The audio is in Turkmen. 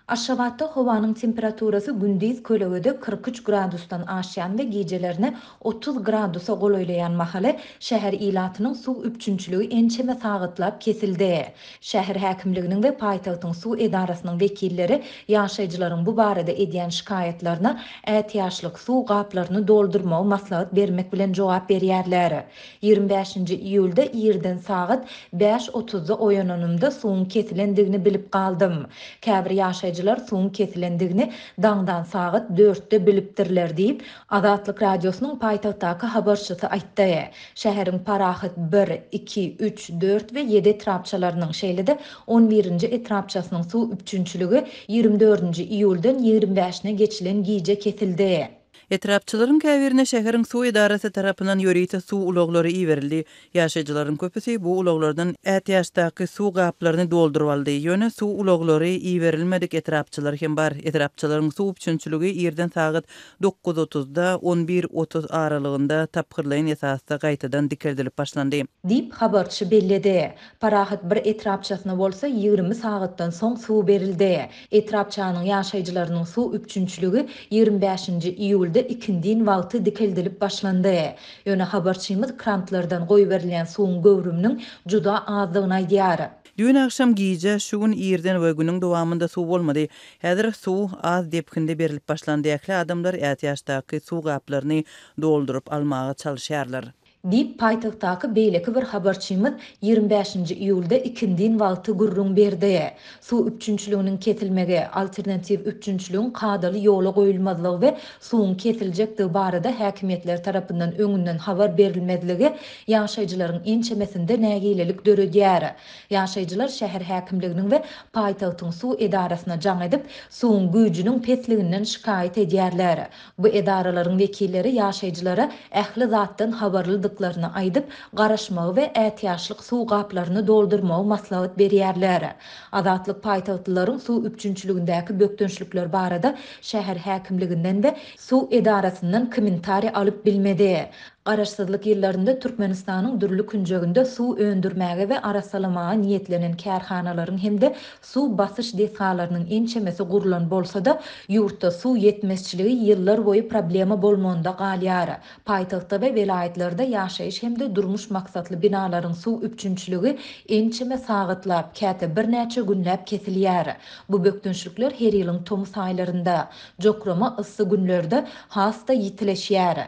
Aşgabatda hawanın temperaturasy gündüz kölegede 43 gradusdan aşýan we gecelerine 30 gradusa golaýlaýan mahaly şäher ilatynyň suw üçünçiligi ençeme sagytlap kesildi. Şäher häkimliginiň we paýtagtyň suw edarasynyň wekilleri ýaşaýjylaryň bu barada edýän şikaýetlerine ätýaşlyk suw gaplaryny doldurmagy maslahat bermek bilen jogap berýärler. 25-nji iýulda ýerden sagat 5:30-da oýananymda suwun kesilendigini bilip galdym. Käbir ýaşaýjylar suwun kesilendigini daňdan sagat 4-de bilipdirler diýip Azatlyk radiosynyň paýtagtdaky habarçysy aýtdy. Şäheriň Parahat 1, 2, 3, 4 we 7 etrapçalarynyň şeýlede 11-nji etrapçasynyň suw üçünçiligi 24-nji iýuldan 25-ne geçilen giýje kesildi. Etrapçylaryň käbirine şäheriň suw edarasy tarapyndan ýöreýte suw uloglary iýerildi. Ýaşaýjylaryň köpüsi bu uloglardan ätýaşdaky suw gaplaryny dolduryp aldy. Ýöne suw uloglary iýerilmedik etrapçylar hem bar. Etrapçylaryň suw üçünçiligi ýerden sagat 9:30-da 11:30 aralygynda tapgyrlaýan esasda gaýtadan dikeldilip başlandy. Dip habarçy belledi. Parahat bir etrapçasyna bolsa 20 sagatdan soň suw berildi. Etrapçanyň ýaşaýjylarynyň suw üçünçiligi 25-nji iýulda ikindin wagty dikeldilip başlandy. Ýöne habarçymyz krantlardan goý berilýän suwun göwrüminiň juda azdygyny aýdýar. Dün akşam giýje şu gün ýerden we günüň dowamında suw bolmady. Häzir suw az depkinde berilip başlandy. Ähli adamlar ätýaşdaky suw gaplaryny doldurup almaga çalyşýarlar. Dip paýtagtdaky beýleki bir habarçymyz 25-nji iýulda ikindin wagty gurrun berdi. Suw üçünçiliginiň kesilmegi, alternativ üçünçiligiň kadaly ýola goýulmazlygy we suwun kesiljekdigi barada häkimetler tarapyndan öňünden habar berilmezligi ýaşaýjylaryň ençemesinde nägilelik döredýär. Ýaşaýjylar şäher häkimliginiň we paýtagtyň suw edarasyna jaň edip, suwun güýjüniň petliginden şikaýet edýärler. Bu edaralaryň wekilleri ýaşaýjylara ähli zatdan habarly aýdyp garaşmagy we ätýaşlyk suw gaplaryny doldurmagy maslahat berýärler. Azatlyk paýtagtlaryň suw üçünçiligindäki bökdünçlükler barada şäher häkimliginden we suw edarasyndan kommentari alyp bilmedi. Garaşsyzlyk ýyllarynda Türkmenistanyň dürli künjeginde suw öndürmäge we arasalamaga niýetlenen kärhanalaryň hemde suw basyş desalarynyň ençemesi gurulan bolsa-da ýurtda suw ýetmezçiligi ýyllar boýy problema bolmanda galýar. Paýtagtda we welaýetlerde ýaşaýyş hemde durmuş maksatly binalaryň suw üçünçiligi ençeme sagytlap käte birnäçe günläp kesilýär. Bu bökdünçlükler her ýylyň tomus aýlarynda, jokrama issy günlerde hasta ýitileşýär.